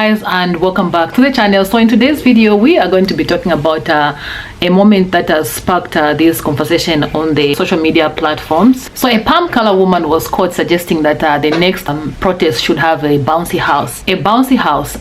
guys, and welcome back to the channel. So in today's video we are going to be talking about a moment that has sparked this conversation on the social media platforms. So a palm color woman was caught suggesting that the next protest should have a bouncy house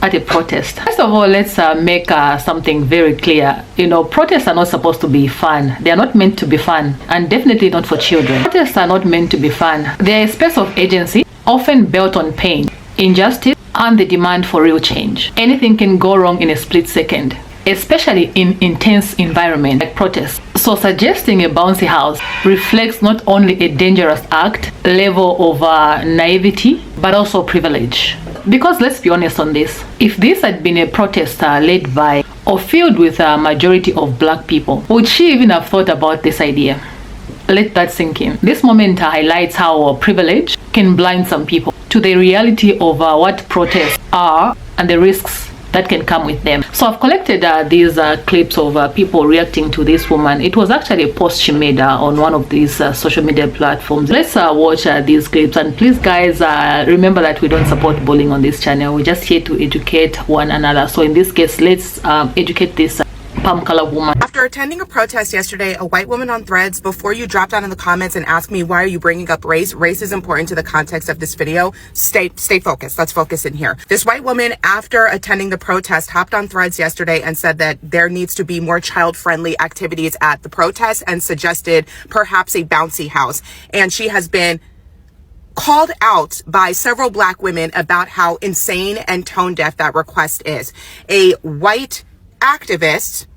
at a protest. First of all, let's make something very clear. You know, protests are not supposed to be fun. They are not meant to be fun, and definitely not for children. Protests are not meant to be fun. They are a space of agency, often built on pain, injustice, and the demand for real change. Anything can go wrong in a split second, especially in intense environments like protests. So suggesting a bouncy house reflects not only a dangerous act, level of naivety, but also privilege. Because let's be honest on this, if this had been a protest led by or filled with a majority of black people, would she even have thought about this idea? Let that sink in. This moment highlights how privilege can blind some people to the reality of what protests are and the risks that can come with them. So I've collected these clips of people reacting to this woman. It was actually a post she made on one of these social media platforms. Let's watch these clips, and please guys, remember that we don't support bullying on this channel. We're just here to educate one another. So in this case, let's educate this palm color woman. After attending a protest yesterday, a white woman on Threads, before you drop down in the comments and ask me why are you bringing up race is important to the context of this video. Stay focused. Let's focus in here. This white woman, after attending the protest, hopped on Threads yesterday and said that there needs to be more child-friendly activities at the protest and suggested perhaps a bouncy house. And she has been called out by several black women about how insane and tone deaf that request is. A white activist,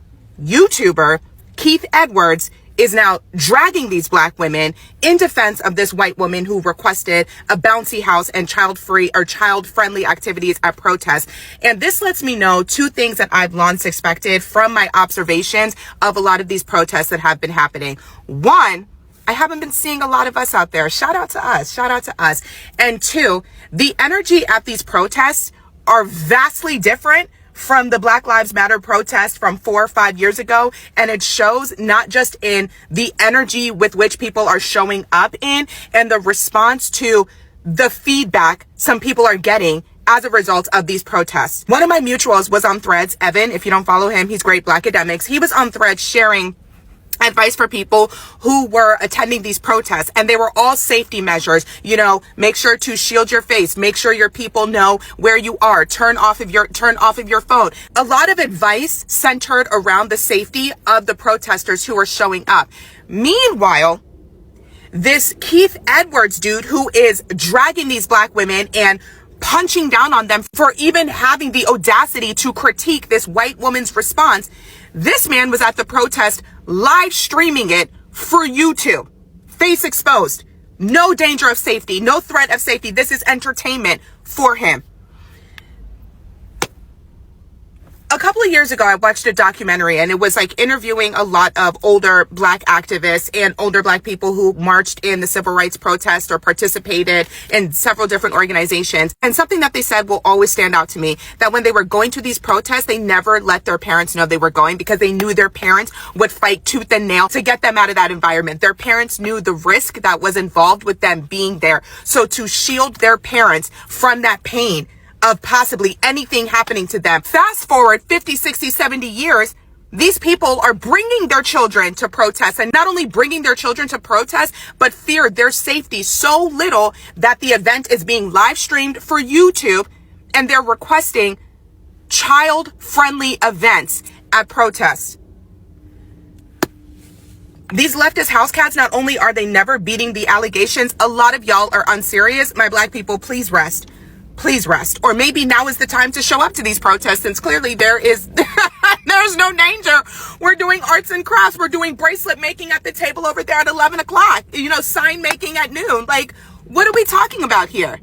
YouTuber, Keith Edwards, is now dragging these black women in defense of this white woman who requested a bouncy house and child-friendly activities at protests. And this lets me know two things that I've long suspected from my observations of a lot of these protests that have been happening. One, I haven't been seeing a lot of us out there. Shout out to us. And two, the energy at these protests are vastly different from the Black Lives Matter protest from 4 or 5 years ago. And it shows not just in the energy with which people are showing up in and the response to the feedback some people are getting as a result of these protests. One of my mutuals was on Threads, Evan. If you don't follow him, he's great, Black Academics. He was on Threads sharing advice for people who were attending these protests, and they were all safety measures. You know, make sure to shield your face, make sure your people know where you are, turn off of your phone. A lot of advice centered around the safety of the protesters who are showing up. Meanwhile, this Keith Edwards dude who is dragging these black women and punching down on them for even having the audacity to critique this white woman's response. This man was at the protest live streaming it for YouTube. Face exposed. No danger of safety. No threat of safety. This is entertainment for him. A couple of years ago, I watched a documentary, and it was like interviewing a lot of older black activists and older black people who marched in the civil rights protest or participated in several different organizations. And something that they said will always stand out to me, that when they were going to these protests, they never let their parents know they were going because they knew their parents would fight tooth and nail to get them out of that environment. Their parents knew the risk that was involved with them being there. So to shield their parents from that pain of possibly anything happening to them. Fast forward 50, 60, 70 years, these people are bringing their children to protest, and not only bringing their children to protest, but fear their safety so little that the event is being live streamed for YouTube, and they're requesting child-friendly events at protests. These leftist house cats, not only are they never beating the allegations, a lot of y'all are unserious. My black people, please rest. Please rest. Or maybe now is the time to show up to these protests, since clearly there's no danger. We're doing arts and crafts. We're doing bracelet making at the table over there at 11 o'clock. You know, sign making at noon. Like, what are we talking about here?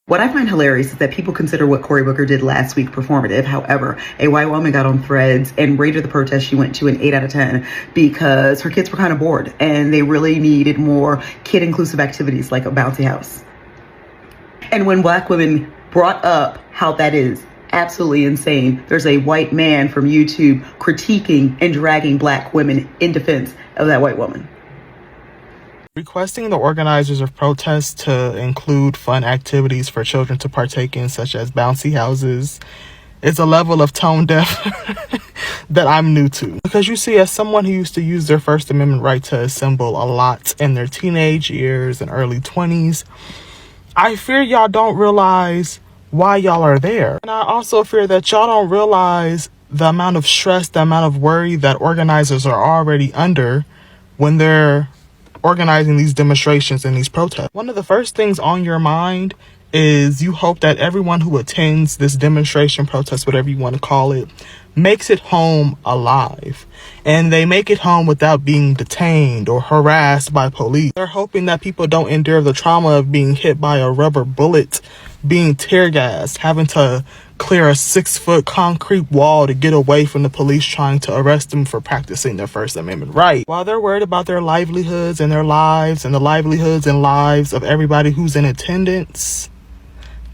What I find hilarious is that people consider what Cory Booker did last week performative. However, a white woman got on Threads and rated the protest she went to an 8 out of 10 because her kids were kind of bored and they really needed more kid-inclusive activities like a bouncy house. And when black women brought up how that is absolutely insane, there's a white man from YouTube critiquing and dragging black women in defense of that white woman. Requesting the organizers of protests to include fun activities for children to partake in, such as bouncy houses, is a level of tone deaf that I'm new to. Because you see, as someone who used to use their First Amendment right to assemble a lot in their teenage years and early 20s, I fear y'all don't realize why y'all are there. And I also fear that y'all don't realize the amount of stress, the amount of worry that organizers are already under when they're organizing these demonstrations and these protests. One of the first things on your mind is you hope that everyone who attends this demonstration, protest, whatever you want to call it, makes it home alive. And they make it home without being detained or harassed by police. They're hoping that people don't endure the trauma of being hit by a rubber bullet, being tear gassed, having to clear a 6-foot concrete wall to get away from the police trying to arrest them for practicing their First Amendment right. While they're worried about their livelihoods and their lives and the livelihoods and lives of everybody who's in attendance,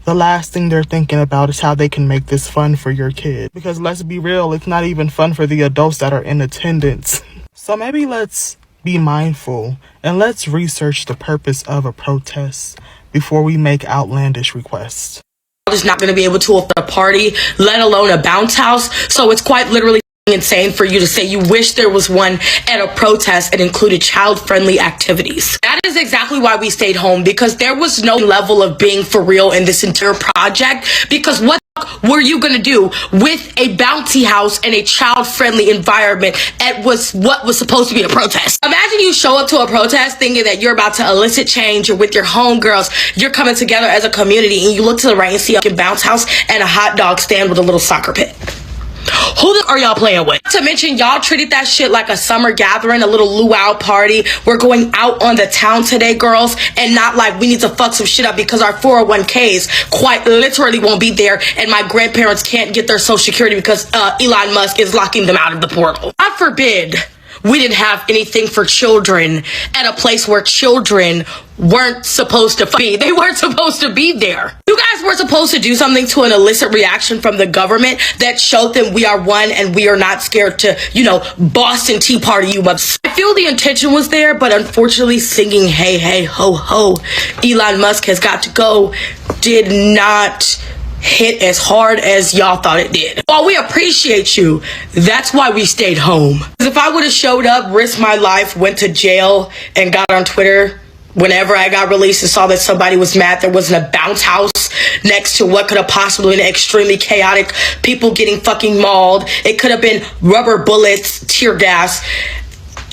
the last thing they're thinking about is how they can make this fun for your kid. Because let's be real, it's not even fun for the adults that are in attendance. So maybe let's be mindful and let's research the purpose of a protest before we make outlandish requests. Is not going to be able to afford a party, let alone a bounce house. So it's quite literally insane for you to say you wish there was one at a protest and included child-friendly activities. That is exactly why we stayed home, because there was no level of being for real in this entire project. Because what were you going to do with a bouncy house and a child-friendly environment at what was supposed to be a protest? Imagine you show up to a protest thinking that you're about to elicit change. You're with your homegirls. You're coming together as a community, and you look to the right and see a bounce house and a hot dog stand with a little soccer pit. Who the are y'all playing with? Not to mention, y'all treated that shit like a summer gathering, a little luau party. We're going out on the town today, girls, and not like we need to fuck some shit up because our 401ks quite literally won't be there, and my grandparents can't get their social security because Elon Musk is locking them out of the portal. God forbid we didn't have anything for children at a place where children weren't supposed to be. They weren't supposed to be there. You guys were supposed to do something to an illicit reaction from the government that showed them we are one and we are not scared to, Boston Tea Party you up. I feel the intention was there, but unfortunately singing hey, hey, ho, ho, Elon Musk has got to go did not hit as hard as y'all thought it did. While we appreciate you, that's why we stayed home. If I would have showed up, risked my life, went to jail, and got on Twitter whenever I got released and saw that somebody was mad there wasn't a bounce house next to what could have possibly been extremely chaotic, people getting fucking mauled, it could have been rubber bullets, tear gas,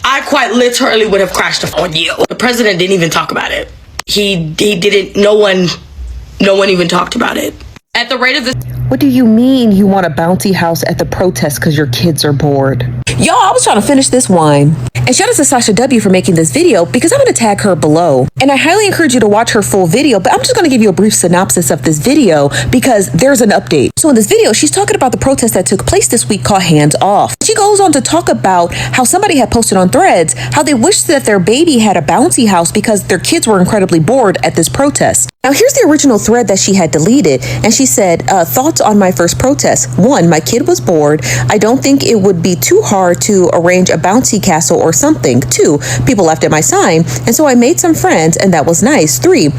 I quite literally would have crashed on you. The president didn't even talk about it. He didn't, no one even talked about it. At the rate of this. What do you mean you want a bouncy house at the protest because your kids are bored? Y'all, I was trying to finish this wine. And shout out to Sasha W for making this video because I'm going to tag her below. And I highly encourage you to watch her full video, but I'm just going to give you a brief synopsis of this video because there's an update. So in this video, she's talking about the protest that took place this week called Hands Off. She goes on to talk about how somebody had posted on Threads how they wished that their baby had a bouncy house because their kids were incredibly bored at this protest. Now here's the original thread that she had deleted, and she said, thoughts on my first protest. 1, my kid was bored. I don't think it would be too hard to arrange a bouncy castle or something. 2, people laughed at my sign, and so I made some friends, and that was nice. 3,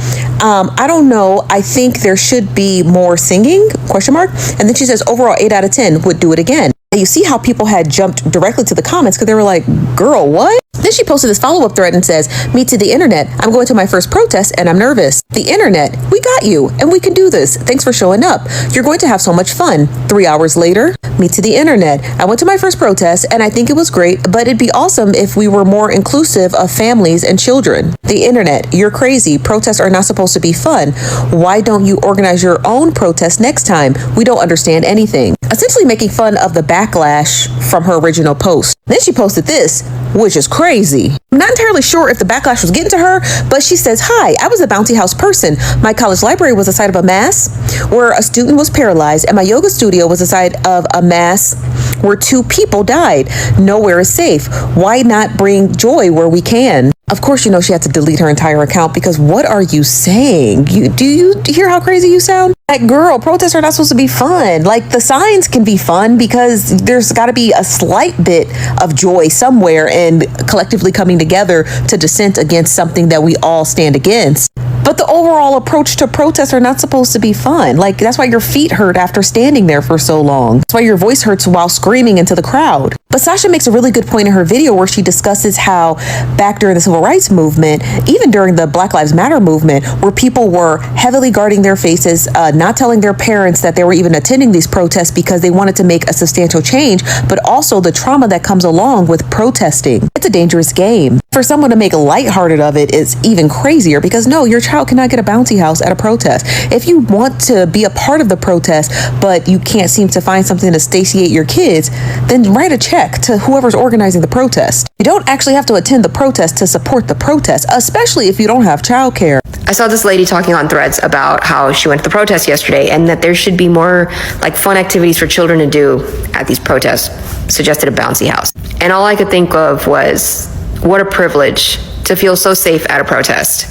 I don't know, I think there should be more singing, ? And then she says, overall 8 out of 10 would do it again. You see how people had jumped directly to the comments because they were like, girl, what? Then she posted this follow-up thread and says, me to the internet. I'm going to my first protest and I'm nervous. The internet, we got you and we can do this. Thanks for showing up. You're going to have so much fun. 3 hours later, me to the internet. I went to my first protest and I think it was great, but it'd be awesome if we were more inclusive of families and children. The internet, you're crazy. Protests are not supposed to be fun. Why don't you organize your own protest next time? We don't understand anything. Essentially making fun of the backlash from her original post. Then she posted this, which is crazy. I'm not entirely sure if the backlash was getting to her, but she says, hi, I was a bouncy house person. My college library was the site of a mass where a student was paralyzed, and my yoga studio was the site of a mass where 2 people died. Nowhere is safe. Why not bring joy where we can? Of course, you know she had to delete her entire account because what are you saying? Do you hear how crazy you sound? Like, girl, protests are not supposed to be fun. Like, the signs can be fun because there's got to be a slight bit of joy somewhere and collectively coming together to dissent against something that we all stand against. But the overall approach to protests are not supposed to be fun. Like, that's why your feet hurt after standing there for so long. That's why your voice hurts while screaming into the crowd. But Sasha makes a really good point in her video where she discusses how back during the civil rights movement, even during the Black Lives Matter movement, where people were heavily guarding their faces, not telling their parents that they were even attending these protests because they wanted to make a substantial change, but also the trauma that comes along with protesting. It's a dangerous game. For someone to make lighthearted of it is even crazier because no, your child cannot get a bouncy house at a protest. If you want to be a part of the protest, but you can't seem to find something to satiate your kids, then write a check to whoever's organizing the protest. You don't actually have to attend the protest to support the protest, especially if you don't have childcare. I saw this lady talking on Threads about how she went to the protest yesterday and that there should be more like fun activities for children to do at these protests, suggested a bouncy house. And all I could think of was, what a privilege to feel so safe at a protest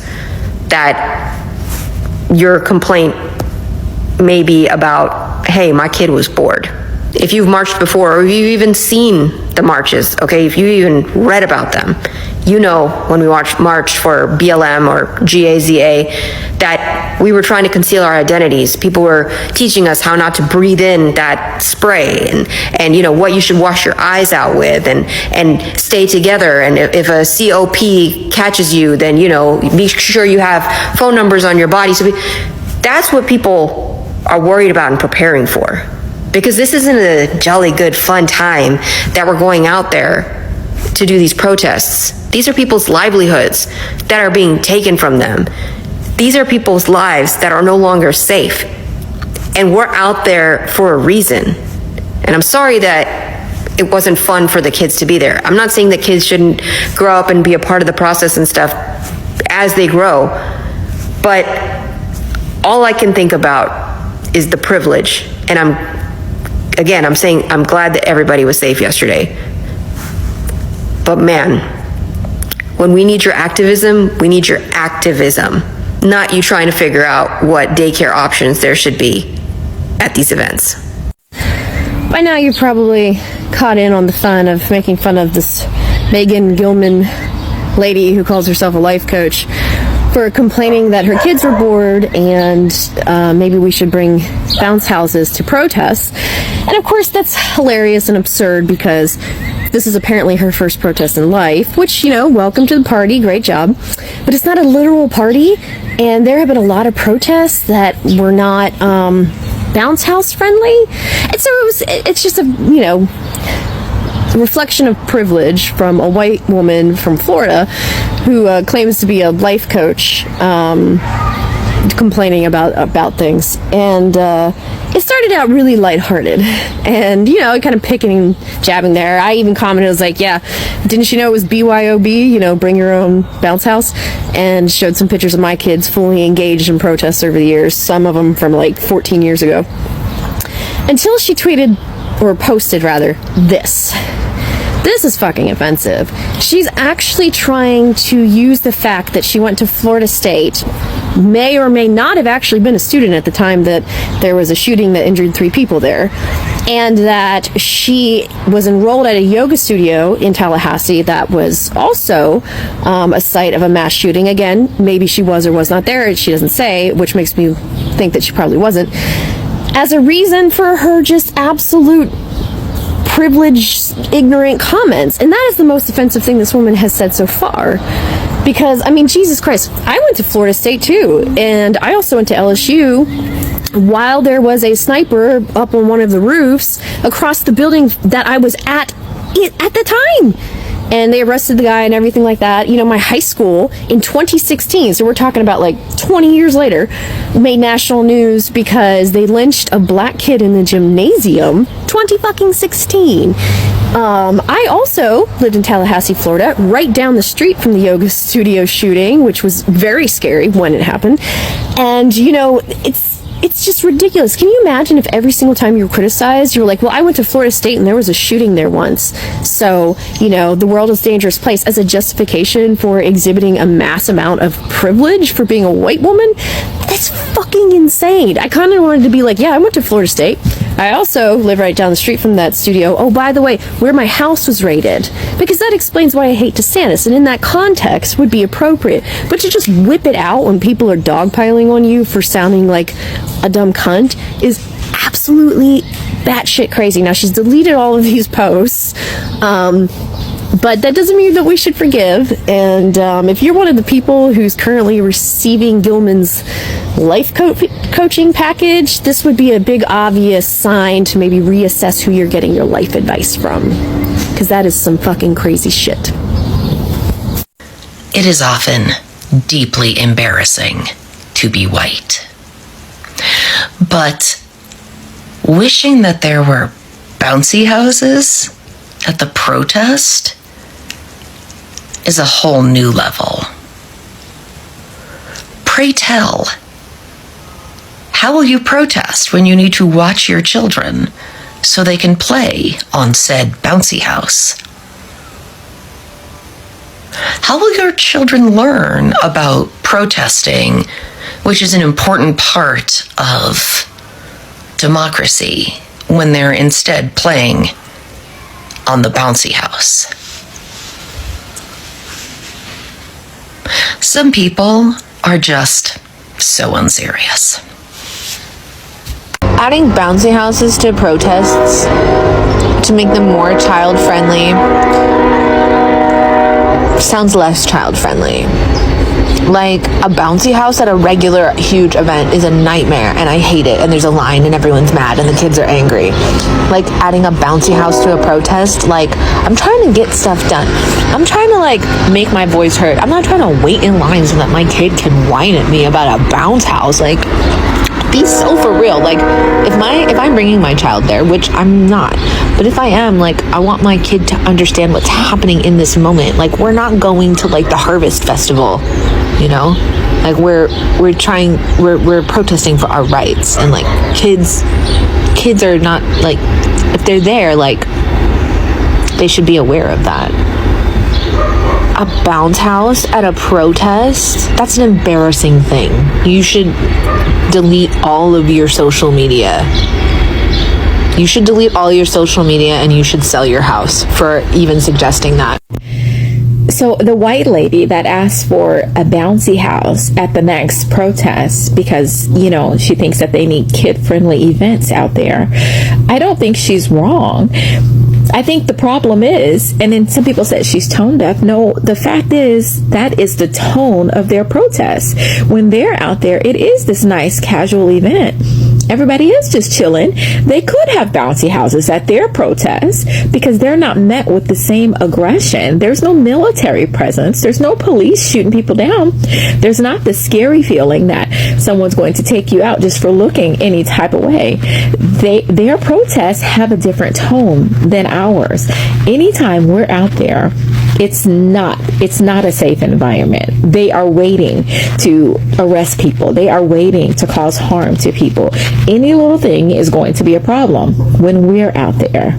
that your complaint may be about, hey, my kid was bored. If you've marched before, or you've even seen the marches, okay, if you even read about them, you know when we marched for BLM or GAZA that we were trying to conceal our identities. People were teaching us how not to breathe in that spray and you know what you should wash your eyes out with and stay together. And if a COP catches you, then you know be sure you have phone numbers on your body. So that's what people are worried about and preparing for. Because this isn't a jolly good fun time that we're going out there to do these protests. These are people's livelihoods that are being taken from them. These are people's lives that are no longer safe. And we're out there for a reason. And I'm sorry that it wasn't fun for the kids to be there. I'm not saying that kids shouldn't grow up and be a part of the process and stuff as they grow. But all I can think about is the privilege. And I'm saying I'm glad that everybody was safe yesterday. But man, when we need your activism, we need your activism, not you trying to figure out what daycare options there should be at these events. By now you're probably caught in on the fun of making fun of this Megan Gilman lady who calls herself a life coach for complaining that her kids were bored and maybe we should bring bounce houses to protests. And of course that's hilarious and absurd because this is apparently her first protest in life, which, you know, welcome to the party, great job. But it's not a literal party, and there have been a lot of protests that were not bounce house friendly. And so it's just a, you know, a reflection of privilege from a white woman from Florida who claims to be a life coach, complaining about things. And it started out really lighthearted and, you know, kind of picking and jabbing there. I even commented, I was like, yeah, didn't you know it was BYOB, you know, bring your own bounce house? And showed some pictures of my kids fully engaged in protests over the years, some of them from like 14 years ago. Until she tweeted, or posted rather, this. This is fucking offensive. She's actually trying to use the fact that she went to Florida State, may or may not have actually been a student at the time that there was a shooting that injured 3 people there, and that she was enrolled at a yoga studio in Tallahassee that was also a site of a mass shooting. Again, maybe she was or was not there. She doesn't say, which makes me think that she probably wasn't. As a reason for her just absolute privileged, ignorant comments. And that is the most offensive thing this woman has said so far. Because, I mean, Jesus Christ, I went to Florida State too, and I also went to LSU while there was a sniper up on one of the roofs across the building that I was at the time. And they arrested the guy and everything like that. You know, my high school in 2016, so we're talking about like 20 years later, made national news because they lynched a black kid in the gymnasium, 2016. I also lived in Tallahassee, Florida, right down the street from the yoga studio shooting, which was very scary when it happened. And, you know, it's it's just ridiculous. Can you imagine if every single time you were criticized, you were like, well, I went to Florida State and there was a shooting there once, so, you know, the world is a dangerous place, as a justification for exhibiting a mass amount of privilege for being a white woman? That's fucking insane. I kind of wanted to be like, yeah, I went to Florida State. I also live right down the street from that studio. Oh, by the way, where my house was raided. Because that explains why I hate DeSantis, and in that context would be appropriate. But to just whip it out when people are dogpiling on you for sounding like a dumb cunt is absolutely batshit crazy. Now, she's deleted all of these posts, but that doesn't mean that we should forgive. And if you're one of the people who's currently receiving Gilman's life coaching package, this would be a big obvious sign to maybe reassess who you're getting your life advice from, because that is some fucking crazy shit. It is often deeply embarrassing to be white, but wishing that there were bouncy houses at the protest is a whole new level. Pray tell, how will you protest when you need to watch your children so they can play on said bouncy house? How will your children learn about protesting, which is an important part of democracy, when they're instead playing on the bouncy house? Some people are just so unserious. Adding bouncy houses to protests to make them more child-friendly sounds less child-friendly. Like, a bouncy house at a regular huge event is a nightmare, and I hate it, and there's a line and everyone's mad and the kids are angry. Like, adding a bouncy house to a protest, like, I'm trying to get stuff done. I'm trying to, like, make my voice heard. I'm not trying to wait in line so that my kid can whine at me about a bounce house. Like, be so for real. Like, if I'm bringing my child there, which I'm not, but if I am, like, I want my kid to understand what's happening in this moment. Like, we're not going to, like, the Harvest Festival, you know? Like, we're protesting for our rights, and, like, kids are not, like, if they're there, like, they should be aware of that. A bounce house at a protest, that's an embarrassing thing. You should delete all of your social media. You should delete all your social media, and you should sell your house for even suggesting that. So the white lady that asked for a bouncy house at the next protest because, you know, she thinks that they need kid-friendly events out there, I don't think she's wrong. I think the problem is, and then some people said she's tone deaf. No, the fact is that is the tone of their protests. When they're out there, it is this nice casual event. Everybody is just chilling. They could have bouncy houses at their protests because they're not met with the same aggression. There's no military presence. There's no police shooting people down. There's not the scary feeling that someone's going to take you out just for looking any type of way. Their protests have a different tone than ours. Anytime we're out there, it's not a safe environment. They are waiting to arrest people. They are waiting to cause harm to people. Any little thing is going to be a problem when we're out there.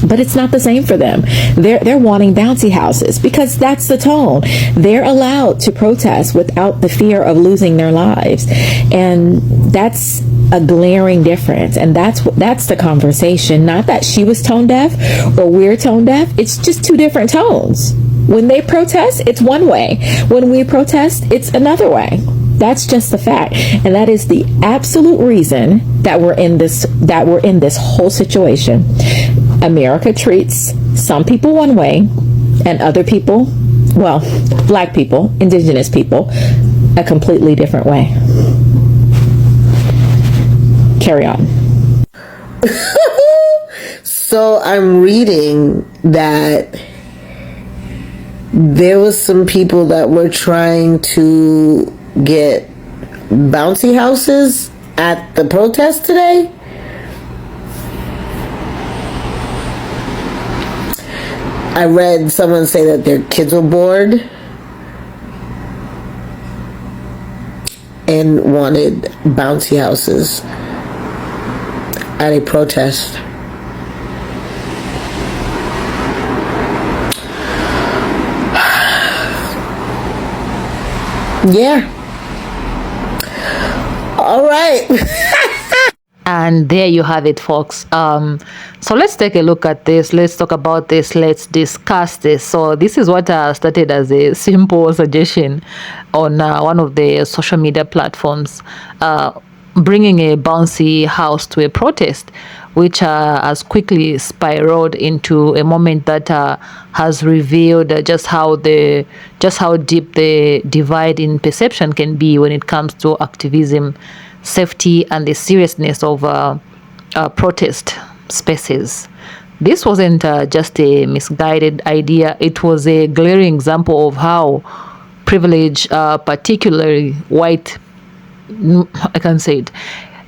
But it's not the same for them. They're wanting bouncy houses because that's the tone. They're allowed to protest without the fear of losing their lives. And that's a glaring difference. And that's the conversation. Not that she was tone deaf or we're tone deaf. It's just two different tones. When they protest, it's one way. When we protest, it's another way. That's just the fact. And that is the absolute reason that we're in this whole situation. America treats some people one way and other people, well, black people, indigenous people, a completely different way. Carry on. So I'm reading that there was some people that were trying to get bouncy houses at the protest today. I read someone say that their kids were bored. and wanted bouncy houses at a protest. Yeah. All right. And there you have it, folks. So let's take a look at this. Let's talk about this. Let's discuss this. So this is what started as a simple suggestion on one of the social media platforms, bringing a bouncy house to a protest, which has quickly spiraled into a moment that has revealed just how deep the divide in perception can be when it comes to activism, safety, and the seriousness of protest spaces. This wasn't just a misguided idea. It was a glaring example of how privilege, particularly white, I can say it,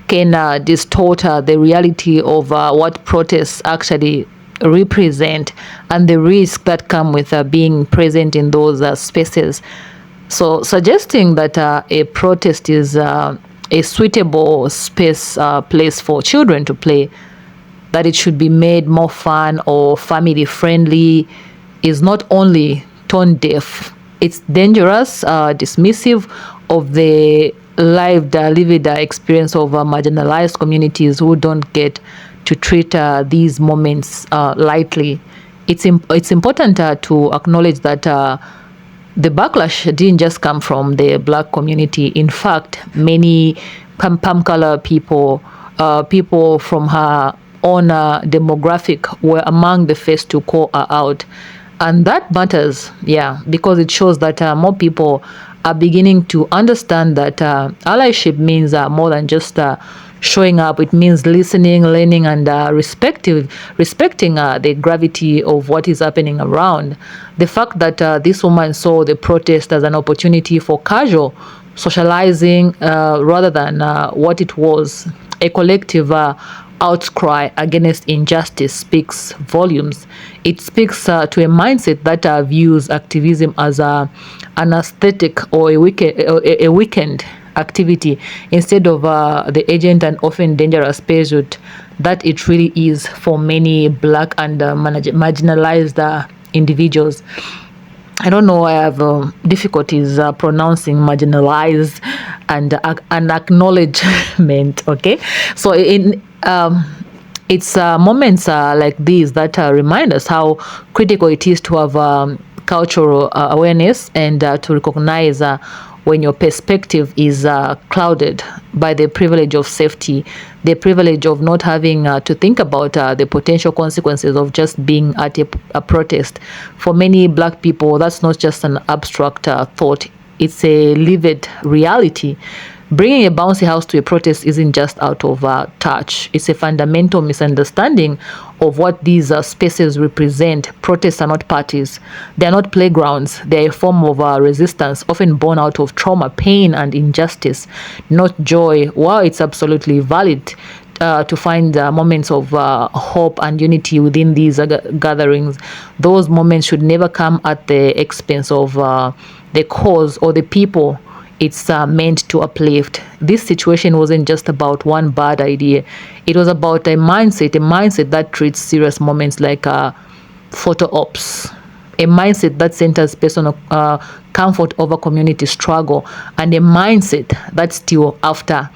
can distort the reality of what protests actually represent and the risk that come with being present in those spaces. So suggesting that a protest is a suitable place for children to play, that it should be made more fun or family friendly, is not only tone deaf, it's dangerous, dismissive of the lived experience of marginalized communities who don't get to treat these moments lightly. It's important to acknowledge that the backlash didn't just come from the black community. In fact, many palm color people, people from her own demographic, were among the first to call her out. And that matters, yeah, because it shows that more people are beginning to understand that allyship means more than just showing up. It means listening, learning, and respecting the gravity of what is happening around. The fact that this woman saw the protest as an opportunity for casual socializing rather than what it was, a collective outcry against injustice, speaks volumes. It speaks to a mindset that views activism as an aesthetic or a weekend activity instead of the urgent and often dangerous pursuit that it really is for many black and marginalized individuals. I don't know, I have difficulties pronouncing marginalized and acknowledgement, okay? So it's moments like these that remind us how critical it is to have cultural awareness and to recognize when your perspective is clouded by the privilege of safety, the privilege of not having to think about the potential consequences of just being at a protest. For many black people, that's not just an abstract thought, it's a lived reality. Bringing a bouncy house to a protest isn't just out of touch. It's a fundamental misunderstanding of what these spaces represent. Protests are not parties. They are not playgrounds. They are a form of resistance, often born out of trauma, pain, and injustice, not joy. While it's absolutely valid to find moments of hope and unity within these gatherings, those moments should never come at the expense of the cause or the people it's meant to uplift. This situation wasn't just about one bad idea. It was about a mindset that treats serious moments like photo ops, a mindset that centers personal comfort over community struggle, and a mindset that's still after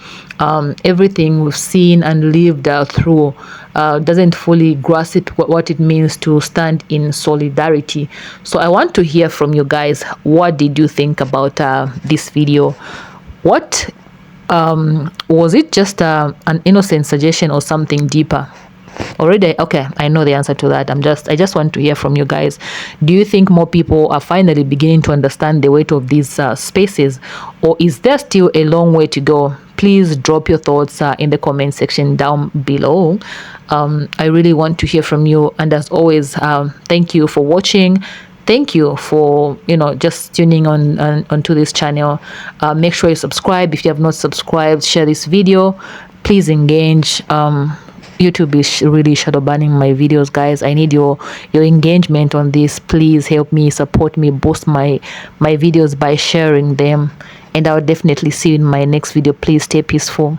everything we've seen and lived through doesn't fully grasp what it means to stand in solidarity. So I want to hear from you guys. What did you think about this video? What was it just an innocent suggestion or something deeper? Already, okay, I know the answer to that. I just want to hear from you guys. Do you think more people are finally beginning to understand the weight of these spaces, or is there still a long way to go? Please drop your thoughts in the comment section down below. I really want to hear from you, and as always, thank you for watching. Thank you for just tuning on onto this channel. Make sure you subscribe if you have not subscribed. Share this video. Please engage. YouTube is really shadow banning my videos, guys. I need your engagement on this. Please help me, support me, boost my videos by sharing them, and I'll definitely see you in my next video. Please stay peaceful.